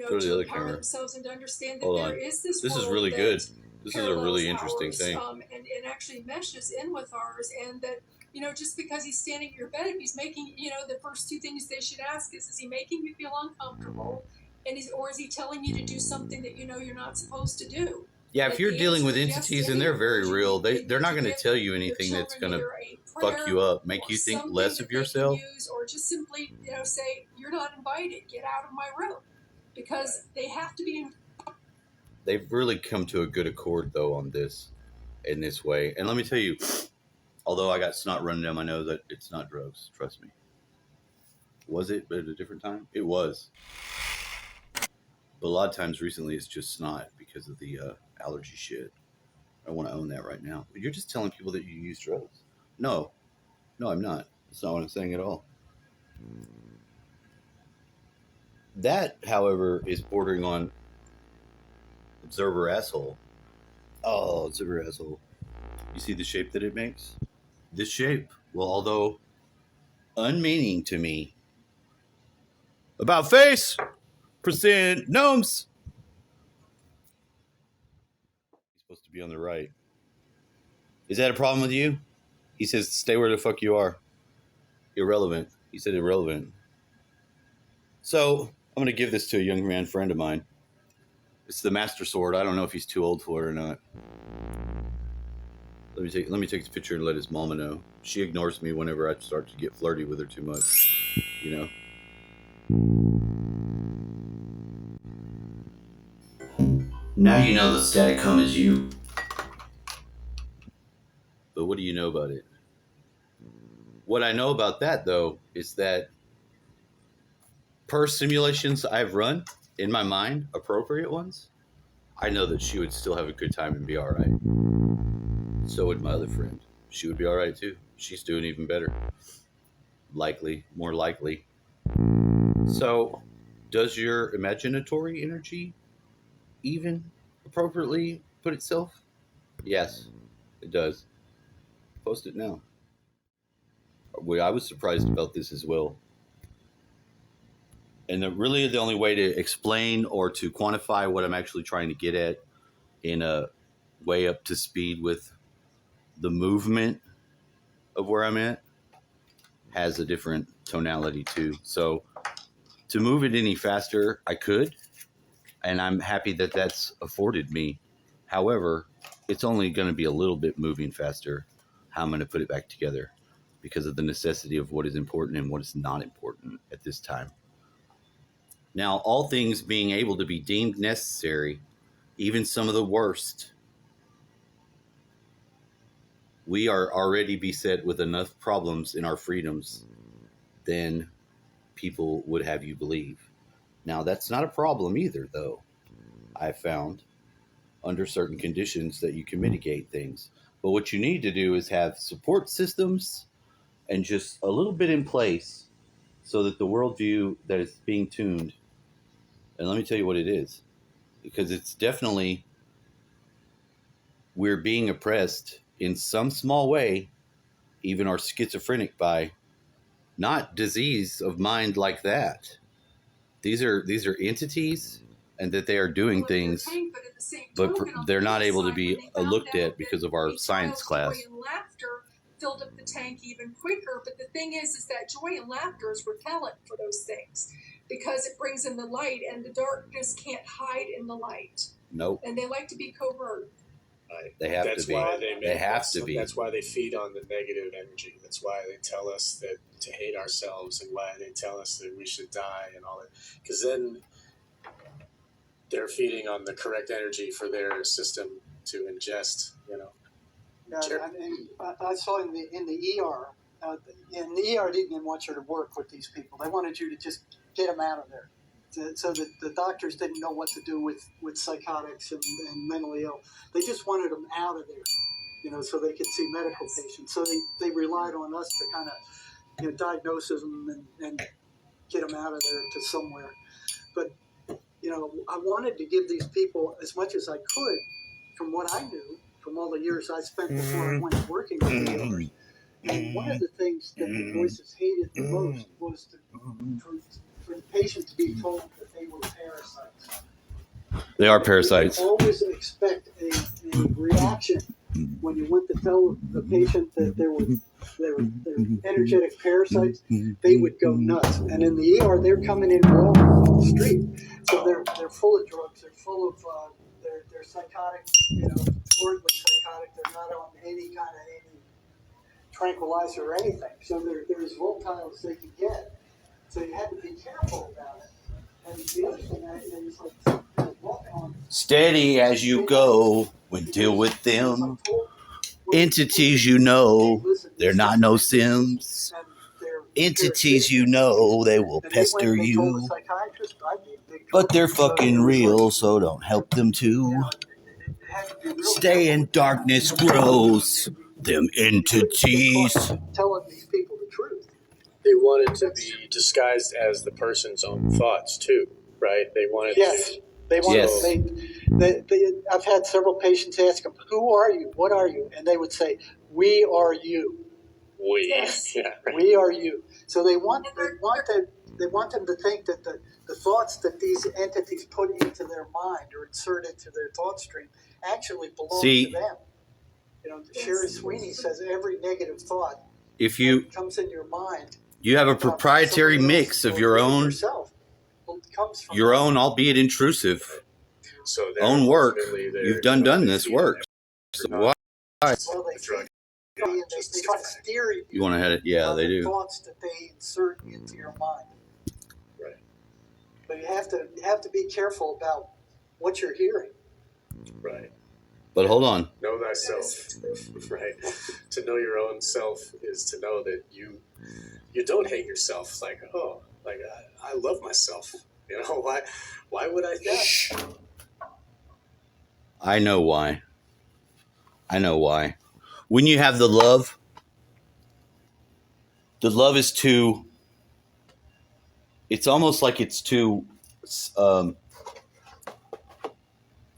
Go to to the other empower camera. themselves and to understand that Hold there on. is this This is world really that good. This is a parallels really interesting ours, thing. and actually meshes in with ours, and that just because he's standing at your bed, if he's making, the first two things they should ask is he making you feel uncomfortable, and or is he telling you to do something that you're not supposed to do? Yeah, And if if you're the dealing answer with is yes entities to and any they're of very those, real, you they're need not to going to give tell you your anything that's children going to either a fuck prayer you up, make or you think something less that of they can yourself. use, or just simply say you're not invited, get out of my room, because they have to be. They've really come to a good accord though on this in this way. And let me tell you, although I got snot running down my nose, that it's not drugs. Trust me. Was it at a different time? It was. But a lot of times recently, it's just snot because of the allergy shit. I want to own that right now. You're just telling people that you use drugs. No, no, I'm not. That's not what I'm saying at all. That, however, is bordering on observer asshole. Oh, observer asshole. You see the shape that it makes? This shape, well, although unmeaning to me, about face, percent gnomes. He's supposed to be on the right. Is that a problem with you? He says, stay where the fuck you are. Irrelevant. He said irrelevant. So I'm going to give this to a young man friend of mine. It's the Master Sword. I don't know if he's too old for it or not. Let me take this picture and let his mama know. She ignores me whenever I start to get flirty with her too much. Now you know the static come is you. But what do you know about it? What I know about that, though, is that per simulations I've run in my mind, appropriate ones, I know that she would still have a good time and be all right. So would my other friend. She would be all right, too. She's doing even better. More likely. So, does your imaginatory energy even appropriately put itself? Yes, it does. Post it now. I was surprised about this as well. And really the only way to explain or to quantify what I'm actually trying to get at in a way up to speed with the movement of where I'm at has a different tonality too. So to move it any faster, I could, and I'm happy that that's afforded me. However, it's only going to be a little bit moving faster how I'm going to put it back together because of the necessity of what is important and what is not important at this time. Now, all things being able to be deemed necessary, even some of the worst, we are already beset with enough problems in our freedoms than people would have you believe. Now, that's not a problem either, though, I found, under certain conditions that you can mitigate things. But what you need to do is have support systems and just a little bit in place so that the worldview that is being tuned, and let me tell you what it is, because it's definitely, we're being oppressed in some small way, even our schizophrenic, by not disease of mind like that. These are entities, and that they are doing things, but they're not able to be looked at because of our science class. Joy and laughter filled up the tank even quicker. But the thing is that joy and laughter is repellent for those things because it brings in the light, and the darkness can't hide in the light. Nope. And they like to be covert. They have to be. They have to be. That's why they feed on the negative energy. That's why they tell us that to hate ourselves, and why they tell us that we should die and all that. Because then they're feeding on the correct energy for their system to ingest. Yeah, I saw in the ER. In the ER didn't even want you to work with these people. They wanted you to just get them out of there. So that the doctors didn't know what to do with psychotics and mentally ill. They just wanted them out of there, so they could see medical patients. So they relied on us to kind of diagnose them and get them out of there to somewhere. But I wanted to give these people as much as I could from what I knew, from all the years I spent before I went working with the And one of the things that the voices hated the most was for for the patient to be told that they were parasites. They are parasites. You always expect a reaction when you went to tell the patient that they're energetic parasites. They would go nuts. And in the ER, they're coming in raw off the street, so they're full of drugs. They're full of they're psychotic, horribly psychotic. They're not on any kind of tranquilizer or anything. So they're as volatile as they can get. So you have to be careful about it. And the other thing is steady as you go when deal with them entities, they're not no Sims. Entities, they will pester you, but they're fucking real, so don't help them too. Stay in darkness grows them entities. Telling these people the truth. They wanted to be disguised as the person's own thoughts too, right? They wanted to. They want. I've had several patients ask them, "Who are you? What are you?" And they would say, "We are you." We. Yes. Yeah. We are you. So they want them to think that the thoughts that these entities put into their mind or insert into their thought stream actually belong to them. Sherry Sweeney says every negative thought that comes in your mind. You have a proprietary mix of your own, albeit intrusive, own work. You've done this work. So why? Well, they try to steer you. You want to head it? Yeah, they do. Thoughts that they insert into your mind. Right. But you have to be careful about what you're hearing. Right. But hold on. Know thyself. Right. To know your own self is to know that you don't hate yourself. I love myself. Why would I think? Shh. I know why. When you have the love is too, it's almost like it's too,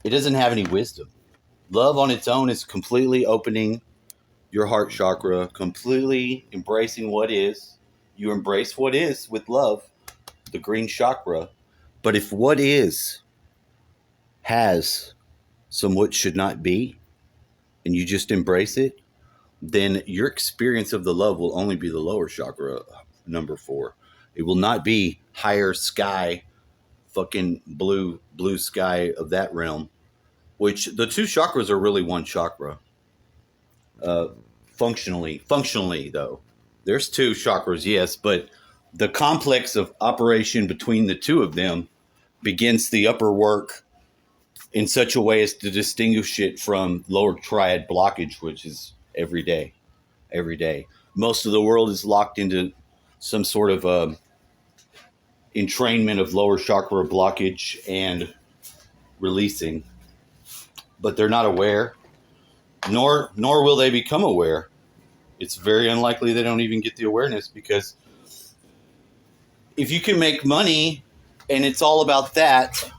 it doesn't have any wisdom. Love on its own is completely opening your heart chakra, completely embracing what is. You embrace what is with love, the green chakra. But if what is has some what should not be, and you just embrace it, then your experience of the love will only be the lower chakra, number 4. It will not be higher sky, fucking blue sky of that realm, which the 2 chakras are really one chakra. Functionally though, there's 2 chakras, yes, but the complex of operation between the 2 of them begins the upper work in such a way as to distinguish it from lower triad blockage, which is every day. Most of the world is locked into some sort of entrainment of lower chakra blockage and releasing, but they're not aware, nor will they become aware. It's very unlikely they don't even get the awareness, because if you can make money and it's all about that,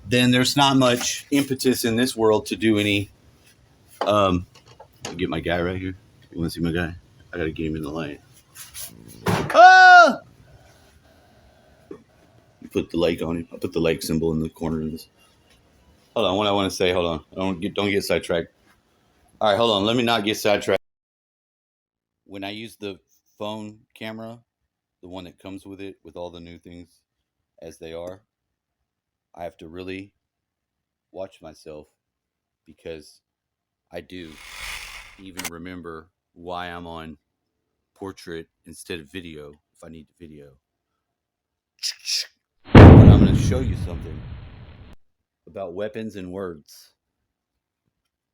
then there's not much impetus in this world to do any. I'll get my guy right here. You want to see my guy? I gotta get him in the light. Ah! You put the lake on him. I put the lake symbol in the corner of this. Hold on. What I want to say. Hold on. Don't get sidetracked. All right. Hold on. Let me not get sidetracked. When I use the phone camera, the one that comes with it, with all the new things as they are, I have to really watch myself, because I do even remember why I'm on portrait instead of video if I need video. But I'm going to show you something about weapons and words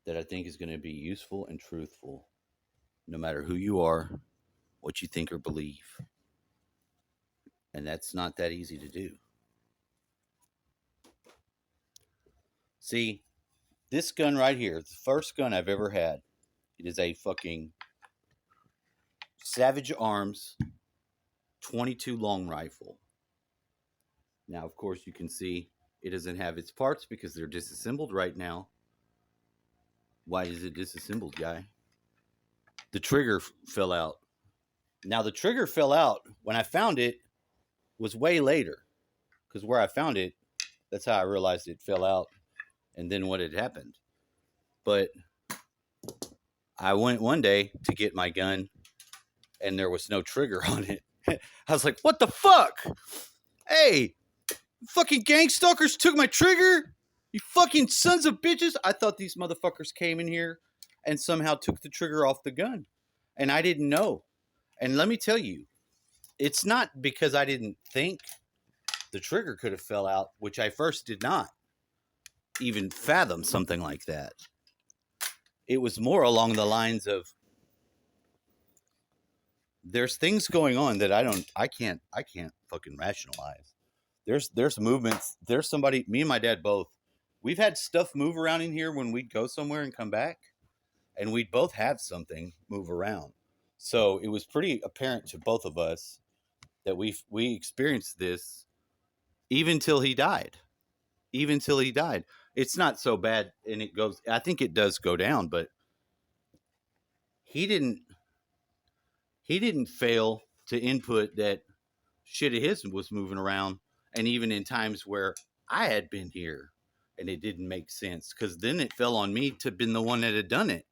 that I think is going to be useful and truthful, no matter who you are, what you think or believe. And that's not that easy to do. See, this gun right here, the first gun I've ever had, it is a fucking Savage Arms 22 long rifle. Now, of course, you can see it doesn't have its parts because they're disassembled right now. Why is it disassembled, guy? The trigger fell out. Now, the trigger fell out when I found it. was way later, because where I found it, that's how I realized it fell out and then what had happened. But I went one day to get my gun and there was no trigger on it. I was like, what the fuck? Hey, fucking gang stalkers took my trigger? You fucking sons of bitches. I thought these motherfuckers came in here and somehow took the trigger off the gun. And I didn't know. And let me tell you, it's not because I didn't think the trigger could have fell out, which I first did not even fathom something like that. It was more along the lines of, there's things going on that I can't fucking rationalize. There's movements. There's somebody, me and my dad both, we've had stuff move around in here when we'd go somewhere and come back, and we'd both have something move around. So it was pretty apparent to both of us that we experienced this even till he died. Even till he died. It's not so bad, and it goes, I think it does go down, but he didn't fail to input that shit of his was moving around, and even in times where I had been here and it didn't make sense, because then it fell on me to been the one that had done it,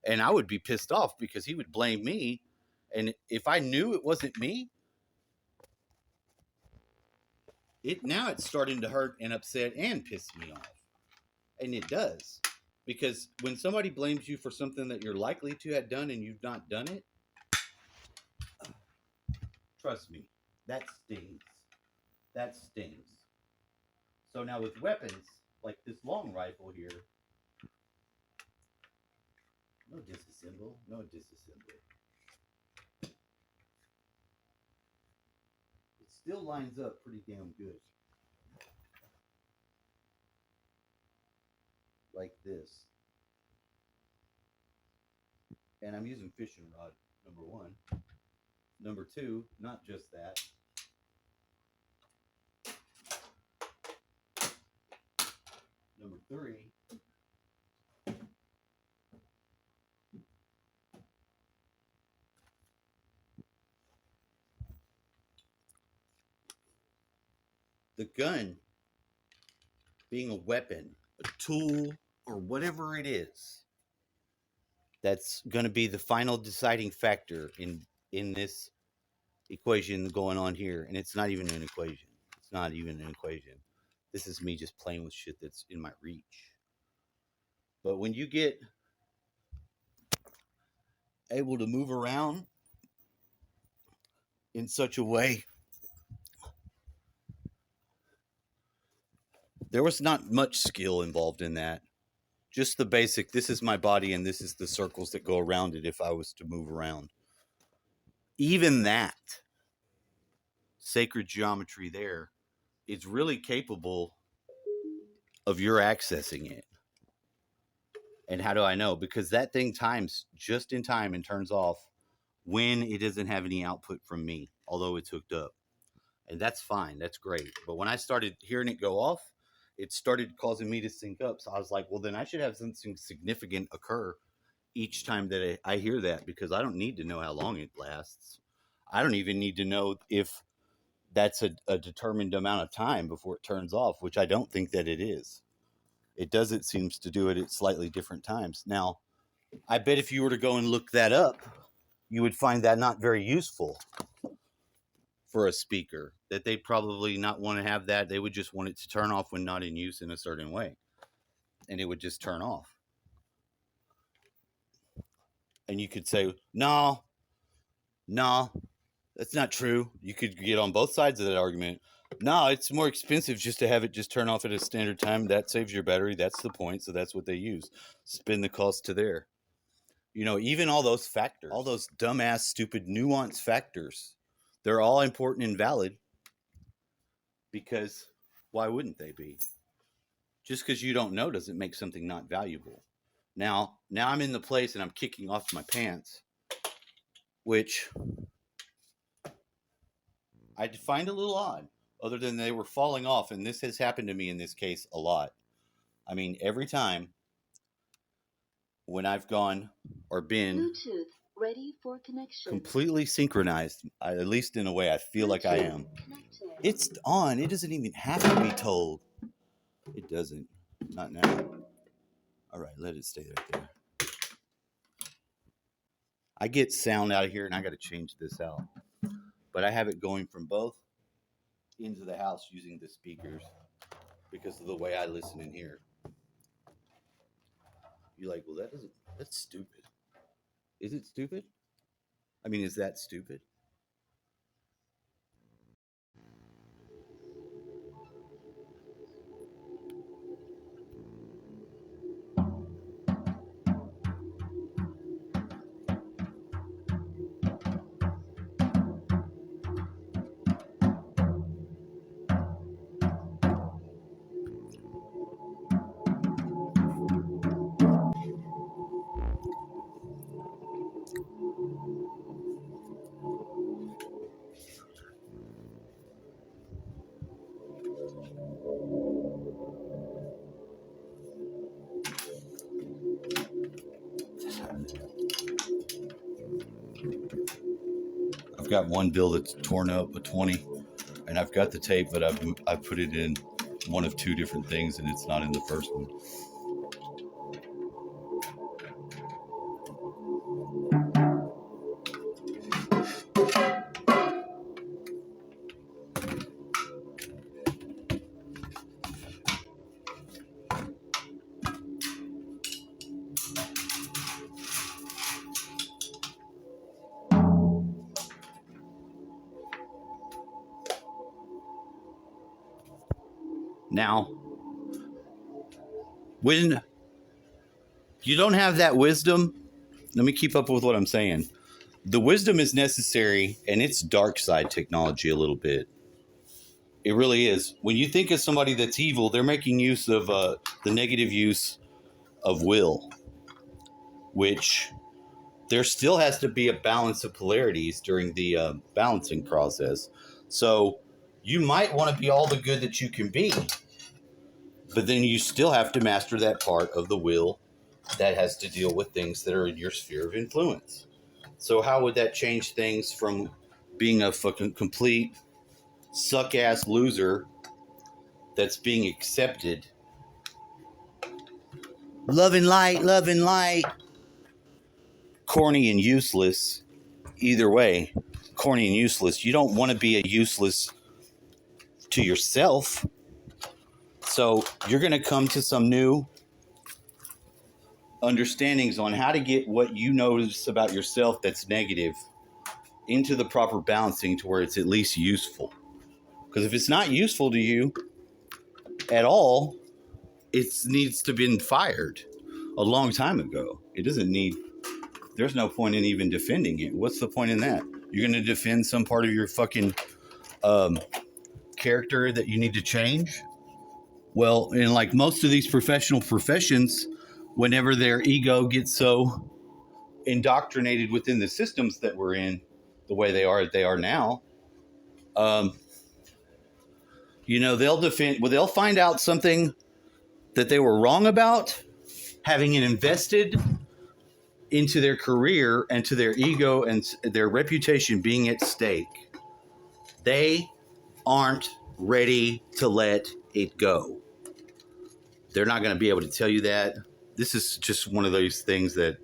and I would be pissed off because he would blame me, and if I knew it wasn't me, it's starting to hurt and upset and piss me off. And it does, because when somebody blames you for something that you're likely to have done and you've not done it, trust me, that stings. That stings. So now with weapons, like this long rifle here, no disassemble. It still lines up pretty damn good. Like this. And I'm using fishing rod, number one. Number two, not just that. Number three, the gun being a weapon, a tool, or whatever it is, that's going to be the final deciding factor in this equation going on here. And it's not even an equation. It's not even an equation. This is me just playing with shit that's in my reach. But when you get able to move around in such a way, there was not much skill involved in that. Just the basic, this is my body and this is the circles that go around it if I was to move around. Even that sacred geometry there is really capable of your accessing it. And how do I know? Because that thing times just in time and turns off when it doesn't have any output from me, although it's hooked up. And that's fine. That's great. But when I started hearing it go off, it started causing me to sync up. So I was like, well, then I should have something significant occur each time that I hear that, because I don't need to know how long it lasts. I don't even need to know if that's a determined amount of time before it turns off, which I don't think that it is. It seems to do it at slightly different times. Now, I bet if you were to go and look that up, you would find that not very useful for a speaker, that they'd probably not want to have that. They would just want it to turn off when not in use in a certain way, and it would just turn off. And you could say, no, that's not true. You could get on both sides of that argument. No, it's more expensive just to have it just turn off at a standard time. That saves your battery. That's the point. So that's what they use. Spin the cost to there. You know, even all those factors, all those dumbass, stupid, nuanced factors, they're all important and valid, because why wouldn't they be? Just because you don't know doesn't make something not valuable. Now I'm in the place and I'm kicking off my pants, which I find a little odd, other than they were falling off. And this has happened to me in this case a lot. I mean, every time when I've gone or been Bluetooth Ready for connection. Completely synchronized, at least in a way I feel like I am. Connected. It's on. It doesn't even have to be told. It doesn't. Not now. All right, let it stay right there. I get sound out of here, and I got to change this out. But I have it going from both ends of the house using the speakers because of the way I listen in here. You're like, well, that's stupid. Is it stupid? I mean, is that stupid? I've got one bill that's torn up, a 20, and I've got the tape, but I've put it in one of two different things, and it's not in the first one. Now, when you don't have that wisdom, let me keep up with what I'm saying. The wisdom is necessary, and it's dark side technology a little bit. It really is. When you think of somebody that's evil, they're making use of the negative use of will, which there still has to be a balance of polarities during the balancing process. So you might want to be all the good that you can be, but then you still have to master that part of the will that has to deal with things that are in your sphere of influence. So how would that change things from being a fucking complete suck-ass loser that's being accepted? Love and light, corny and useless. Either way, corny and useless. You don't want to be a useless to yourself. So you're going to come to some new understandings on how to get what you notice about yourself that's negative into the proper balancing to where it's at least useful. Because if it's not useful to you at all, it needs to have been fired a long time ago. It doesn't need, there's no point in even defending it. What's the point in that? You're going to defend some part of your fucking character that you need to change? Well, in like most of these professional professions, whenever their ego gets so indoctrinated within the systems that we're in, the way they are now, they'll defend. Well, they'll find out something that they were wrong about, having it invested into their career and to their ego and their reputation being at stake. They aren't ready to let it go. They're not going to be able to tell you that. This is just one of those things that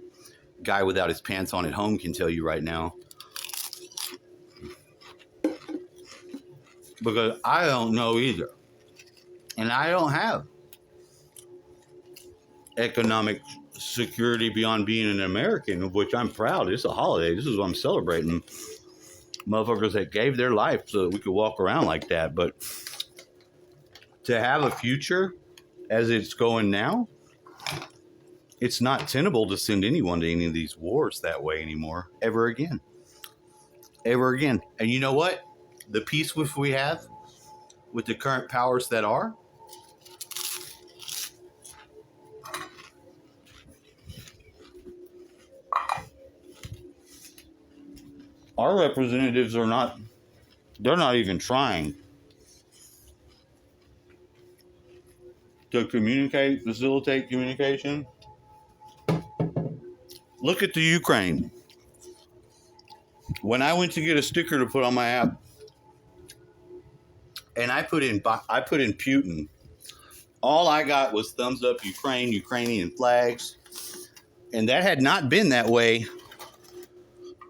a guy without his pants on at home can tell you right now. Because I don't know either. And I don't have economic security beyond being an American, of which I'm proud. It's a holiday. This is what I'm celebrating. Motherfuckers that gave their life so that we could walk around like that. But to have a future as it's going now, it's not tenable to send anyone to any of these wars that way anymore, ever again. Ever again. And you know what? The peace which we have with the current powers that are, our representatives are not, they're not even trying to facilitate communication. Look at the Ukraine. when I went to get a sticker to put on my app, and I put in Putin, all I got was thumbs up Ukraine, Ukrainian flags, and that had not been that way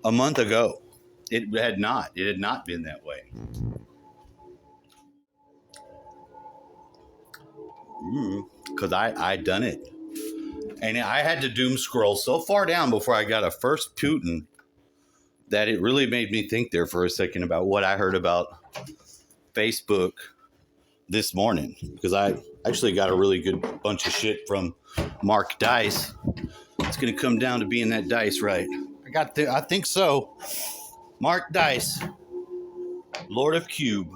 a month ago. It had not been that way. Because I done it. And I had to doom scroll so far down before I got a first Putin that it really made me think there for a second about what I heard about Facebook this morning. Because I actually got a really good bunch of shit from Mark Dice. It's going to come down to being that dice, right? I think so. Mark Dice, Lord of Cube.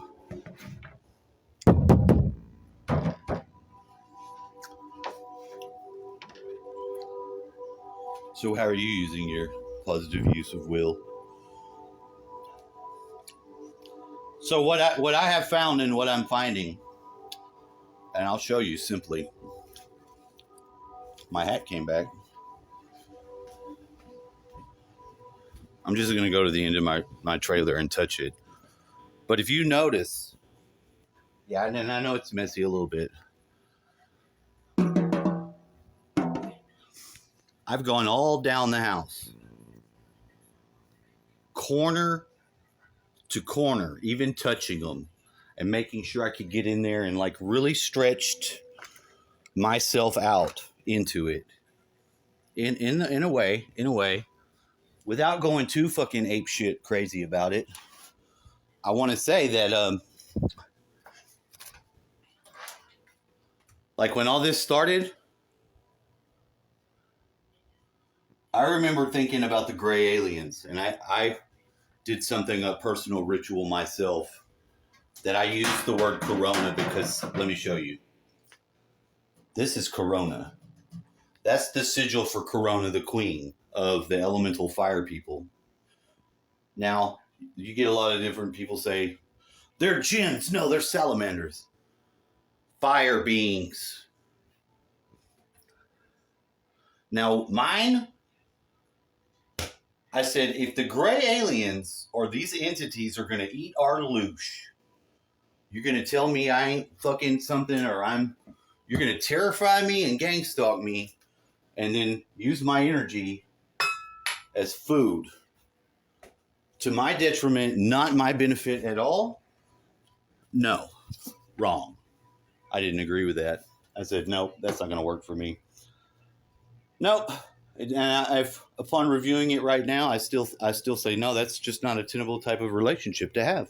So how are you using your positive use of will? So what I have found and what I'm finding, and I'll show you simply. My hat came back. I'm just going to go to the end of my trailer and touch it. But if you notice, yeah, and I know it's messy a little bit. I've gone all down the house. Corner to corner, even touching them and making sure I could get in there and like really stretched myself out into it in a way, without going too fucking ape shit crazy about it. I want to say that like when all this started, I remember thinking about the gray aliens, and I did a personal ritual myself that I used the word corona because, let me show you. This is corona. That's the sigil for Corona, the queen of the elemental fire people. Now, you get a lot of different people say, they're jinns. No, they're salamanders. Fire beings. Now, mine, I said, if the gray aliens or these entities are going to eat our loosh, you're going to tell me I ain't fucking something, or you're going to terrify me and gang stalk me and then use my energy as food to my detriment, not my benefit at all? No, wrong. I didn't agree with that. I said, nope, that's not going to work for me. Nope. And upon reviewing it right now, I still say, no, that's just not a tenable type of relationship to have.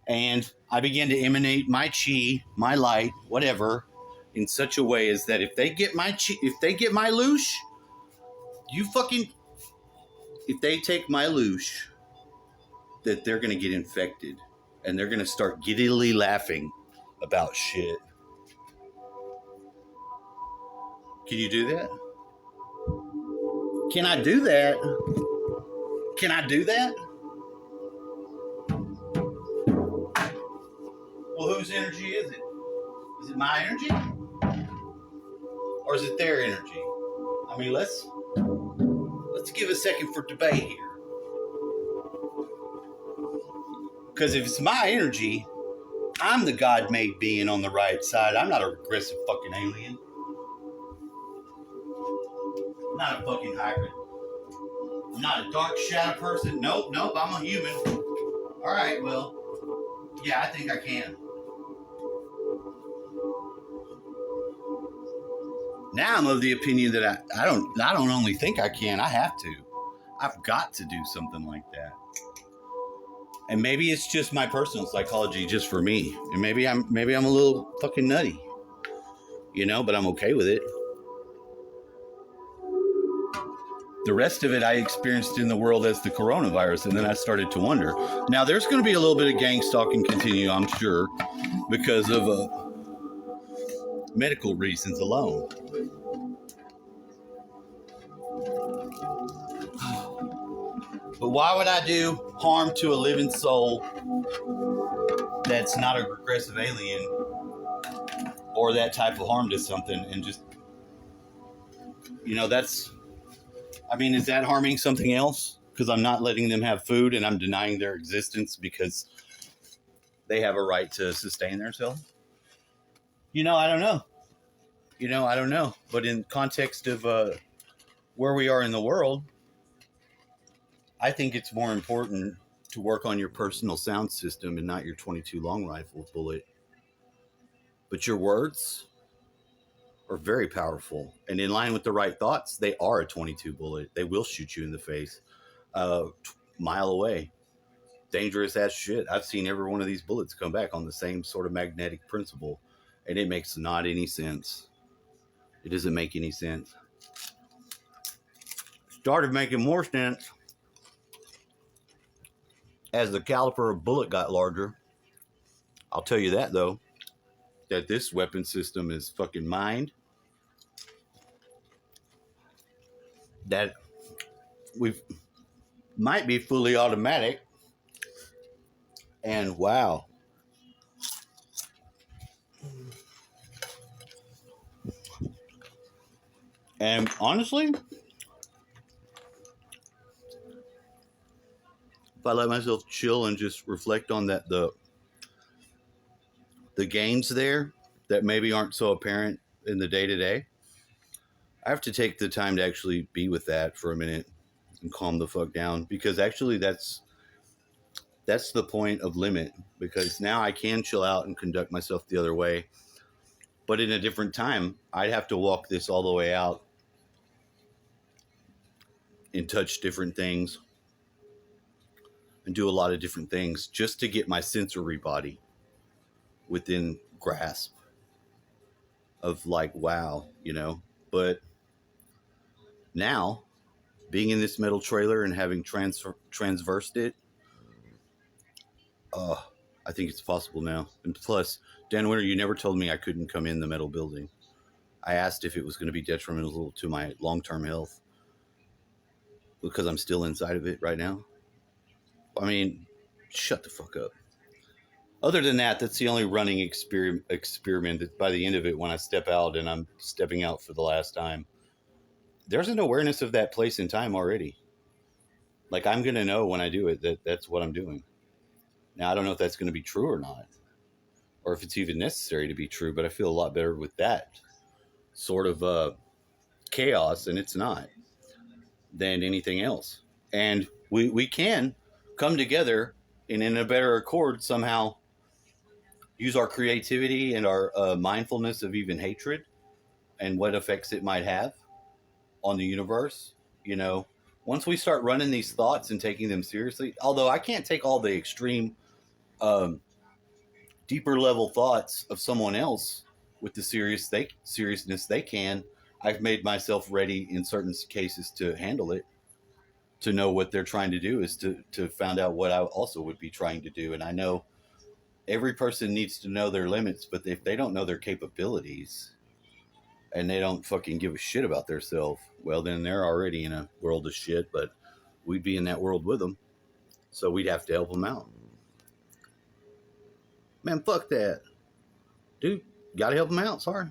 And I began to emanate my chi, my light, whatever, in such a way as that if they get my chi, if they get my loosh, if they take my loosh, that they're going to get infected and they're going to start giddily laughing about shit. Can you do that? Can I do that? Can I do that? Well, whose energy is it? Is it my energy? Or is it their energy? I mean, let's give a second for debate here. Because if it's my energy, I'm the God-made being on the right side. I'm not a regressive fucking alien. I'm not a fucking hybrid. I'm not a dark shadow person. Nope, I'm a human. All right, well, yeah, I think I can. Now I'm of the opinion that I don't only think I can, I have to. I've got to do something like that. And maybe it's just my personal psychology just for me. And maybe I'm a little fucking nutty. But I'm okay with it. The rest of it I experienced in the world as the coronavirus, and then I started to wonder. Now, there's going to be a little bit of gang stalking continue, I'm sure, because of medical reasons alone. But why would I do harm to a living soul that's not a regressive alien or that type of harm to something and just, is that harming something else? because I'm not letting them have food and I'm denying their existence because they have a right to sustain themselves. I don't know. I don't know. But in context of where we are in the world, I think it's more important to work on your personal sound system and not your 22 long rifle bullet. But your words are very powerful. And in line with the right thoughts, they are a 22 bullet. They will shoot you in the face mile away. Dangerous as shit. I've seen every one of these bullets come back on the same sort of magnetic principle. And it makes not any sense. It doesn't make any sense. Started making more sense as the caliber of bullet got larger. I'll tell you that, though, that this weapon system is fucking mined. That we might be fully automatic. And wow. And honestly, if I let myself chill and just reflect on that, the gains there that maybe aren't so apparent in the day-to-day, I have to take the time to actually be with that for a minute and calm the fuck down, because actually that's the point of limit, because now I can chill out and conduct myself the other way. But in a different time, I'd have to walk this all the way out and touch different things and do a lot of different things just to get my sensory body within grasp of like, wow, But now, being in this metal trailer and having transversed it, I think it's possible now. And plus, Dan Winter, you never told me I couldn't come in the metal building. I asked if it was going to be detrimental to my long-term health because I'm still inside of it right now. I mean, shut the fuck up. Other than that, that's the only running experiment that by the end of it, when I step out and I'm stepping out for the last time, there's an awareness of that place in time already. Like, I'm going to know when I do it that that's what I'm doing. Now, I don't know if that's going to be true or not, or if it's even necessary to be true, but I feel a lot better with that sort of chaos, and it's not, than anything else. And we can come together and in a better accord somehow use our creativity and our mindfulness of even hatred and what effects it might have on the universe. Once we start running these thoughts and taking them seriously, although I can't take all the extreme deeper level thoughts of someone else with the seriousness they can, I've made myself ready in certain cases to handle it, to know what they're trying to do is to find out what I also would be trying to do. And I know every person needs to know their limits, but if they don't know their capabilities and they don't fucking give a shit about themselves, well, then they're already in a world of shit, but we'd be in that world with them. So we'd have to help them out. Man, fuck that. Dude, gotta help them out. Sorry.